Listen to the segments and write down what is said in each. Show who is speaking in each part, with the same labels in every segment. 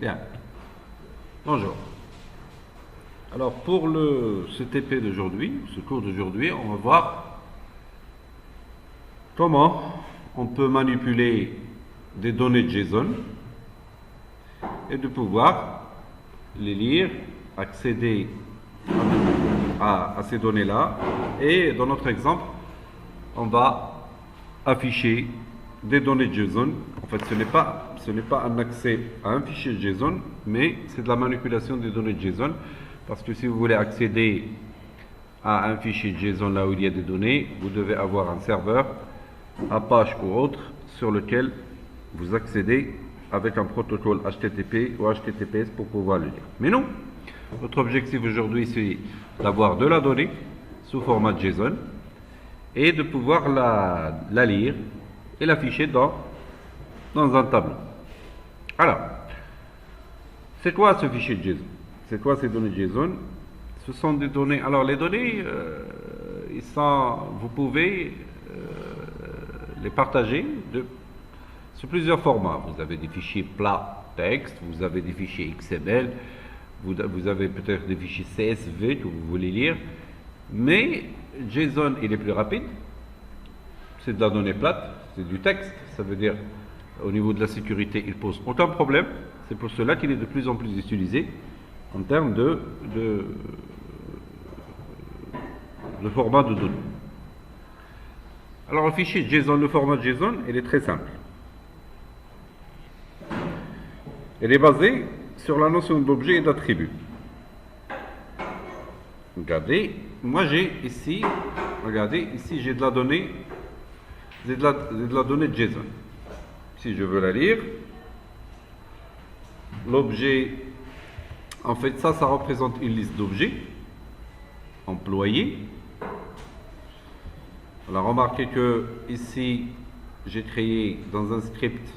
Speaker 1: Bien. Bonjour. Alors pour ce TP d'aujourd'hui, ce cours d'aujourd'hui, on va voir comment on peut manipuler des données JSON et de pouvoir les lire, accéder à ces données-là. Et dans notre exemple, on va afficher des données JSON. En fait, ce n'est pas un accès à un fichier JSON, mais c'est de la manipulation des données JSON. Parce que si vous voulez accéder à un fichier JSON là où il y a des données, vous devez avoir un serveur, Apache ou autre, sur lequel vous accédez avec un protocole HTTP ou HTTPS pour pouvoir le lire. Mais non, notre objectif aujourd'hui, c'est d'avoir de la donnée sous format JSON et de pouvoir la lire et l'afficher dans un tableau. Alors, c'est quoi ce fichier JSON? C'est quoi ces données JSON? Ce sont des données. Alors, les données, vous pouvez les partager sur plusieurs formats. Vous avez des fichiers plats texte, vous avez des fichiers XML, vous avez peut-être des fichiers CSV que vous voulez lire, mais JSON, il est plus rapide. C'est de la donnée plate, c'est du texte, ça veut dire au niveau de la sécurité, il pose aucun problème. C'est pour cela qu'il est de plus en plus utilisé en termes de format de données. Alors, le fichier JSON, le format JSON, il est très simple. Il est basé sur la notion d'objet et d'attribut. Regardez, moi j'ai ici, j'ai de la donnée, de la donnée JSON. Si je veux la lire, l'objet, en fait, ça représente une liste d'objets employés. Alors, remarquez que ici, j'ai créé dans un script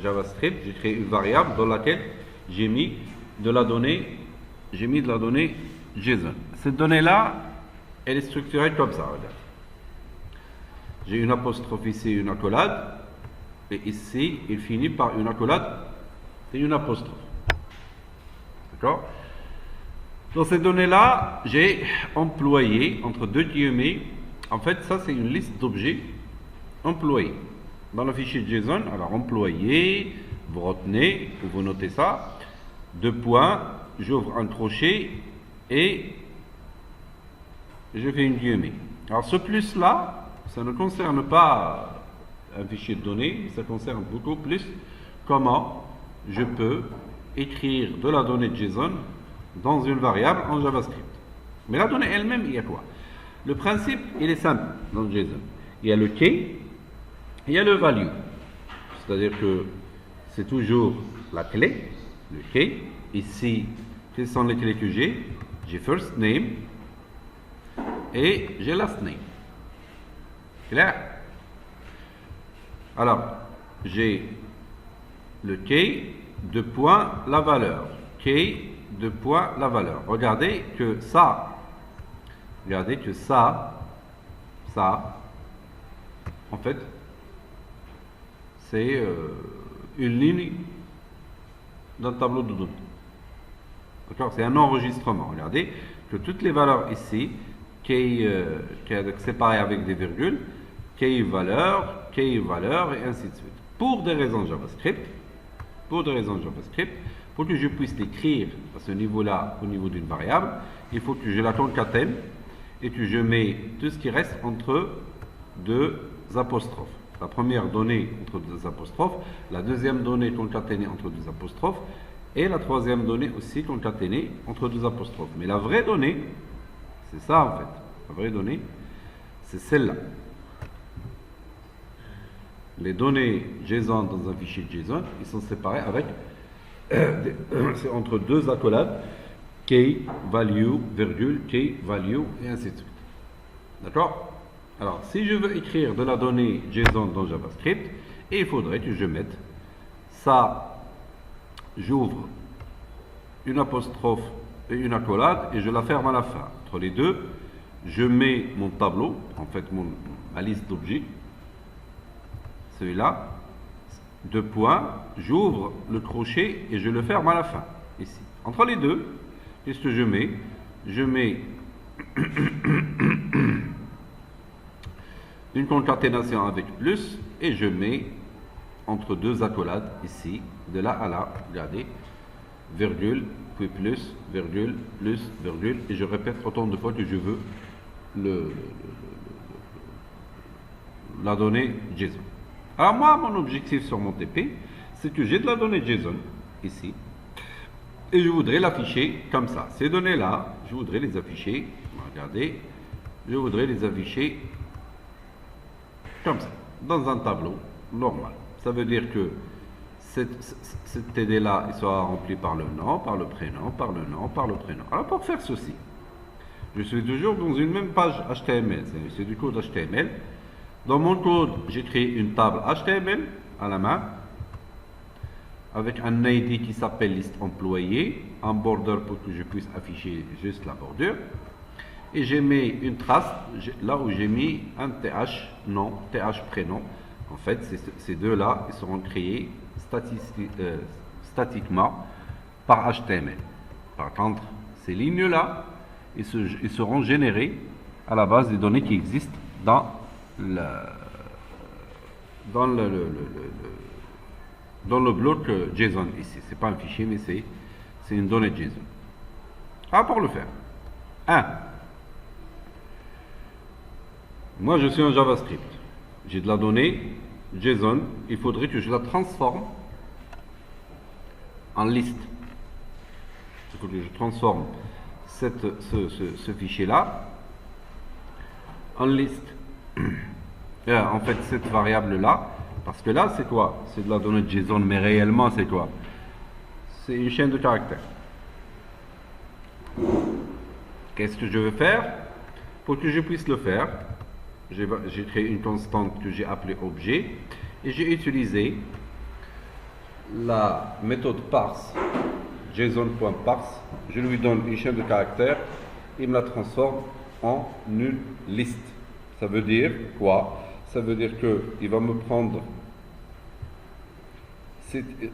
Speaker 1: JavaScript, j'ai créé une variable dans laquelle j'ai mis de la donnée JSON. Cette donnée-là, elle est structurée comme ça, regarde. J'ai une apostrophe ici, une accolade, et ici, il finit par une accolade et une apostrophe. D'accord? Dans ces données-là, j'ai employé, entre deux guillemets, en fait, ça c'est une liste d'objets employés. Dans le fichier JSON, alors employé, vous retenez, vous notez ça, deux points, j'ouvre un crochet et je fais une guillemets. Alors ce plus-là, ça ne concerne pas un fichier de données, ça concerne beaucoup plus comment je peux écrire de la donnée JSON dans une variable en JavaScript. Mais la donnée elle-même, il y a quoi? Le principe, il est simple dans le JSON. Il y a le key, il y a le value. C'est-à-dire que c'est toujours la clé, le key. Ici, quelles sont les clés que j'ai? J'ai first name et j'ai last name. Clair? Alors, j'ai le key, deux points, la valeur. Key, deux points, la valeur. Regardez que ça, en fait, c'est une ligne d'un tableau de données. D'accord? C'est un enregistrement. Regardez que toutes les valeurs ici, qui est séparées avec des virgules, key valeur, et ainsi de suite. Pour des raisons JavaScript, pour que je puisse l'écrire à ce niveau-là, au niveau d'une variable, il faut que je la concatène et que je mets tout ce qui reste entre deux apostrophes. La première donnée entre deux apostrophes, la deuxième donnée concaténée entre deux apostrophes, et la troisième donnée aussi concaténée entre deux apostrophes. Mais la vraie donnée, c'est ça en fait. La vraie donnée, c'est celle-là. Les données JSON dans un fichier JSON, ils sont séparés avec c'est entre deux accolades, key, value, virgule, key, value, et ainsi de suite. D'accord? Alors, si je veux écrire de la donnée JSON dans JavaScript, il faudrait que je mette ça, j'ouvre une apostrophe et une accolade, et je la ferme à la fin. Entre les deux, je mets mon tableau, en fait ma liste d'objets, celui-là, deux points, j'ouvre le crochet et je le ferme à la fin, ici. Entre les deux, qu'est-ce que je mets? Je mets une concaténation avec plus et je mets entre deux accolades ici, de là à là, regardez, virgule, puis plus, virgule, et je répète autant de fois que je veux la donnée JSON. Alors moi, mon objectif sur mon TP, c'est que j'ai de la donnée JSON, ici, et je voudrais l'afficher comme ça. Ces données-là, je voudrais les afficher, regardez, je voudrais les afficher comme ça, dans un tableau normal. Ça veut dire que cette TD-là, il sera rempli par le nom, par le prénom, par le nom, par le prénom. Alors pour faire ceci, je suis toujours dans une même page HTML, c'est du code HTML. Dans mon code, j'ai créé une table HTML à la main, avec un ID qui s'appelle liste employé, un border pour que je puisse afficher juste la bordure. Et j'ai mis une trace, là où j'ai mis un TH nom, TH prénom. En fait, ces deux-là, ils seront créés statiquement par HTML. Par contre, ces lignes-là, ils seront générés à la base des données qui existent dans le bloc JSON ici. C'est pas un fichier, mais c'est une donnée JSON. Ah, pour le faire. 1. Moi, je suis en JavaScript. J'ai de la donnée JSON. Il faudrait que je la transforme en liste. Il faut que je transforme ce fichier-là en liste. En fait, cette variable-là, parce que là, c'est quoi? C'est de la donnée JSON, mais réellement, c'est quoi? C'est une chaîne de caractères. Qu'est-ce que je veux faire? Pour que je puisse le faire, j'ai créé une constante que j'ai appelée objet et j'ai utilisé la méthode parse, JSON.parse. Je lui donne une chaîne de caractères, il me la transforme en une liste. Ça veut dire quoi? Ça veut dire qu'il va me prendre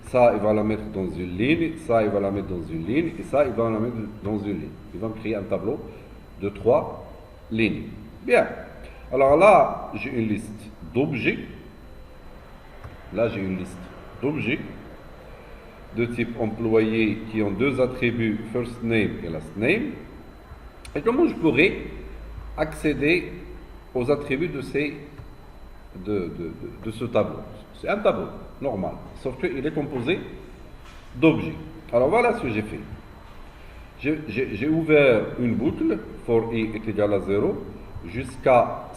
Speaker 1: ça, il va la mettre dans une ligne, ça, il va la mettre dans une ligne, et ça, il va la mettre dans une ligne. Il va me créer un tableau de 3 lignes. Bien. Alors là, j'ai une liste d'objets. Là, j'ai une liste d'objets de type employé qui ont deux attributs, first name et last name. Et comment je pourrais accéder aux attributs de ce tableau? C'est un tableau normal, sauf qu'il est composé d'objets. Alors voilà ce que j'ai fait. J'ai ouvert une boucle, for i est égal à 0, jusqu'à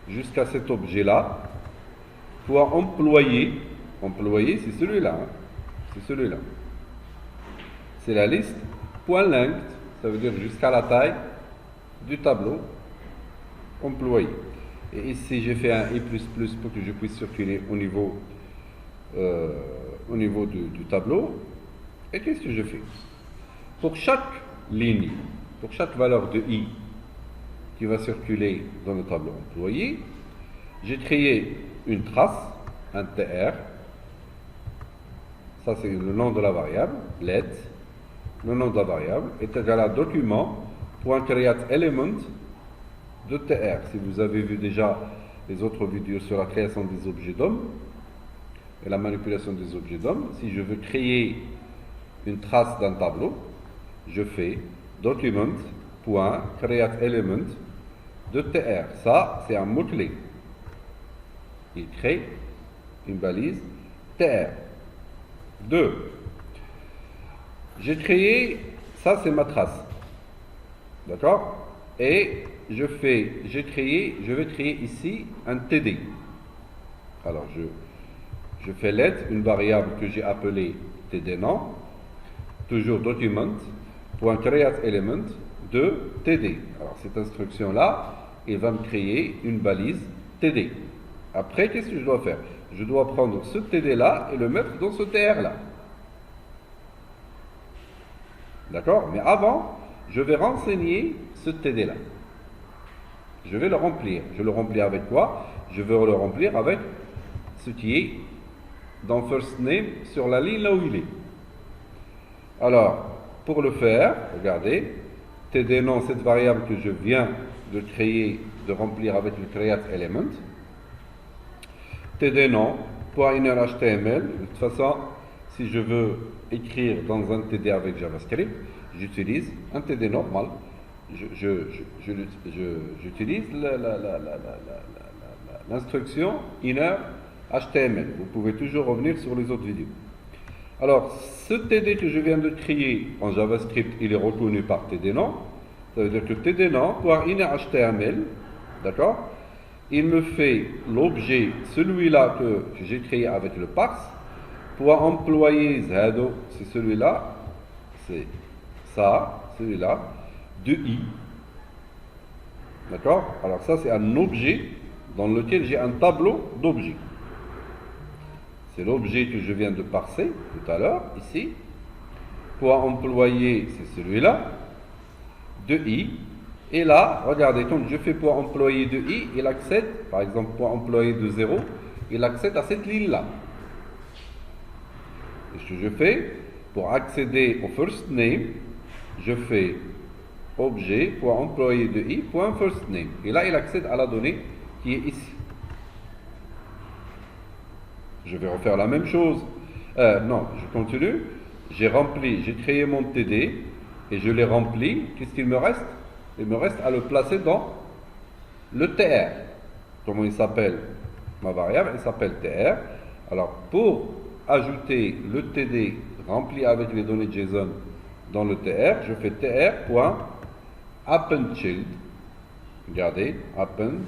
Speaker 1: jusqu'à cet objet-là. Pour employé, c'est celui-là. Hein, c'est celui-là. C'est la liste point length, ça veut dire jusqu'à la taille du tableau employé. Et ici, j'ai fait un i++ pour que je puisse circuler au niveau du tableau. Et qu'est-ce que je fais? Pour chaque ligne, pour chaque valeur de i qui va circuler dans le tableau employé, j'ai créé une trace, un tr. Ça, c'est le nom de la variable, let. Le nom de la variable est égal à document.createElement de tr. Si vous avez vu déjà les autres vidéos sur la création des objets DOM et la manipulation des objets DOM, si je veux créer une trace d'un tableau, je fais document.createElement de tr. Ça, c'est un mot-clé. Il crée une balise tr. 2. J'ai créé, ça c'est ma trace. D'accord? Et je vais créer ici un TD. Alors je fais let, une variable que j'ai appelée TD nom, toujours document.createElement de TD. Alors cette instruction-là, il va me créer une balise TD. Après, qu'est-ce que je dois faire? Je dois prendre ce TD-là et le mettre dans ce TR-là. D'accord? Mais avant, je vais renseigner ce TD-là. je vais le remplir. Je le remplis avec quoi? Je veux le remplir avec ce qui est dans first name sur la ligne là où il est. Alors, pour le faire, regardez, td nom, cette variable que je viens de créer, de remplir avec le create element. td nom, .inner.html. De toute façon, si je veux écrire dans un td avec JavaScript, j'utilise un td normal. J'utilise l'instruction inner HTML. Vous pouvez toujours revenir sur les autres vidéos. Alors, ce TD que je viens de créer en JavaScript, il est reconnu par TD nom. Ça veut dire que TD nom, .inner HTML, d'accord, il me fait l'objet, celui-là que j'ai créé avec le parse, pour employer Zado, c'est celui-là, c'est ça, celui-là, de i. D'accord? Alors ça, c'est un objet dans lequel j'ai un tableau d'objets. C'est l'objet que je viens de parser tout à l'heure, ici. Pour employer, c'est celui-là, de i. Et là, regardez, quand je fais pour employer de i, il accède, par exemple, pour employer de 0, il accède à cette ligne-là. Et ce que je fais, pour accéder au first name, je fais objet pour employer de i, point first name. Et là, il accède à la donnée qui est ici. Je vais refaire la même chose. Non, je continue. J'ai rempli, j'ai créé mon TD et je l'ai rempli. Qu'est-ce qu'il me reste? Il me reste à le placer dans le TR. Comment il s'appelle? Ma variable, elle s'appelle TR. Alors, pour ajouter le TD rempli avec les données JSON dans le TR, je fais tr.appendChild. Regardez, append,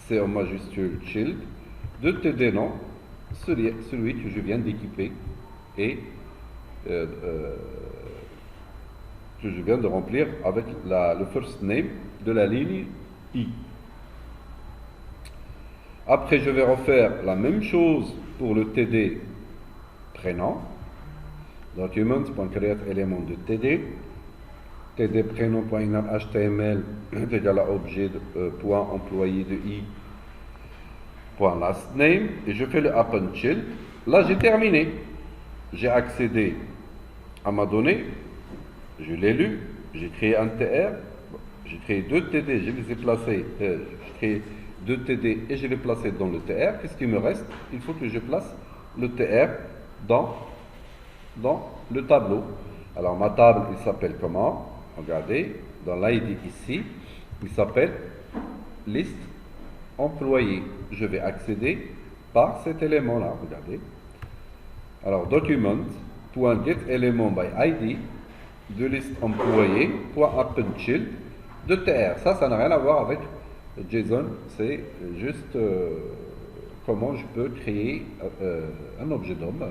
Speaker 1: c'est en majuscule child, de TD nom, celui que je viens d'équiper et que je viens de remplir avec le first name de la ligne i. Après, je vais refaire la même chose pour le td prénom. Document.create élément de td. td prénom.inner.html est égal à objet point employé de i point last name. Et je fais le append.child. Là, j'ai terminé. J'ai accédé à ma donnée. Je l'ai lu. J'ai créé un TR. J'ai créé deux TD. Je les ai placés. J'ai créé deux TD et je les ai placés dans le TR. Qu'est-ce qu'il me reste? Il faut que je place le TR dans le tableau. Alors, ma table, il s'appelle comment? Regardez, dans l'ID ici, il s'appelle liste employé. Je vais accéder par cet élément-là. Regardez. Alors, document.getElement by ID de liste employé .appendChild de TR. Ça n'a rien à voir avec JSON. C'est juste comment je peux créer un objet d'homme,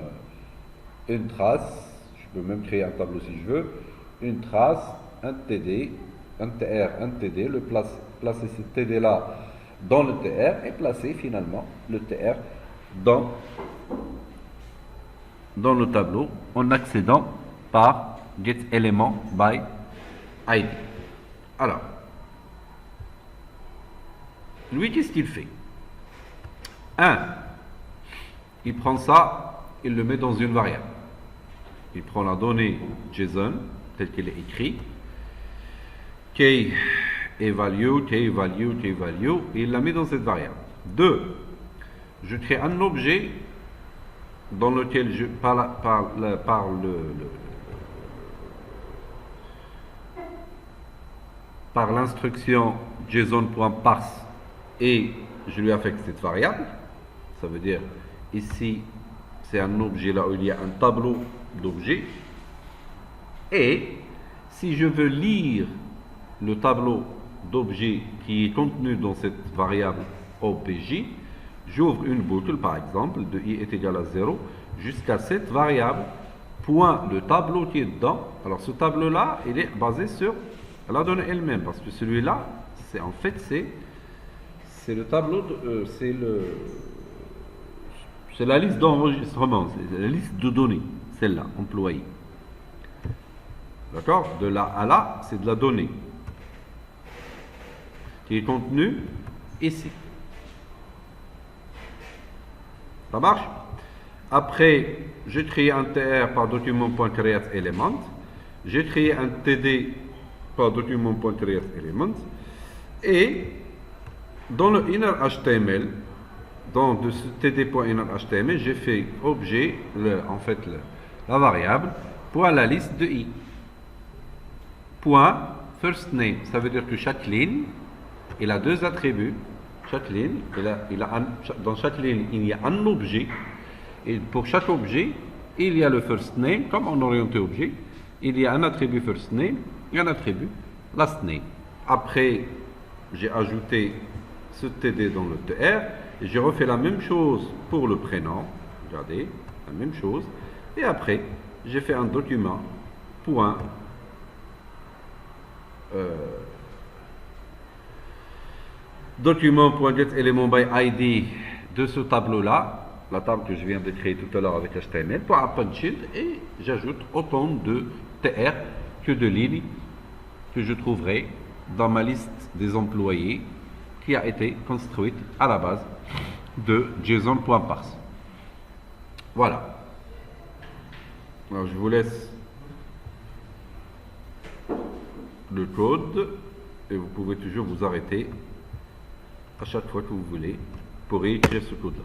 Speaker 1: une trace. Je peux même créer un tableau si je veux. Une trace, un TD, un TR, un TD, placer ce TD là dans le TR et placer finalement le TR dans le tableau en accédant par getElement by ID. Alors, lui, qu'est-ce qu'il fait? Il prend ça, il le met dans une variable. Il prend la donnée JSON telle qu'elle est écrite, key et value, key value, key value, et il la met dans cette variable. 2. Je crée un objet dans lequel je par l'instruction JSON.parse et je lui affecte cette variable. Ça veut dire ici c'est un objet là où il y a un tableau d'objets. Et si je veux lire le tableau d'objets qui est contenu dans cette variable obj, j'ouvre une boucle par exemple de i est égal à 0 jusqu'à cette variable point le tableau qui est dedans. Alors ce tableau là il est basé sur la donnée elle-même parce que celui-là c'est en fait c'est le tableau c'est la liste d'enregistrement, c'est la liste de données, celle-là, employée. D'accord? De là à là, c'est de la donnée. qui est contenu ici. Ça marche? Après, j'ai créé un TR par document.createElement. J'ai créé un TD par document.createElement. Et dans le inner.html, dans ce td.inner.html, j'ai fait objet, la variable, pour la liste de i. Point first name, ça veut dire que chaque ligne, il a deux attributs. Chaque ligne, dans chaque ligne, il y a un objet. Et pour chaque objet, il y a le first name, comme en orienté objet. Il y a un attribut first name et un attribut last name. Après, j'ai ajouté ce TD dans le TR. Et j'ai refait la même chose pour le prénom. Regardez, la même chose. Et après, j'ai fait un document point document.getElement by ID de ce tableau-là, la table que je viens de créer tout à l'heure avec HTML, pour punch-in, et j'ajoute autant de TR que de lignes que je trouverai dans ma liste des employés qui a été construite à la base de JSON.parse. Voilà. Alors je vous laisse le code et vous pouvez toujours vous arrêter à chaque fois que vous voulez pour écrire ce code-là.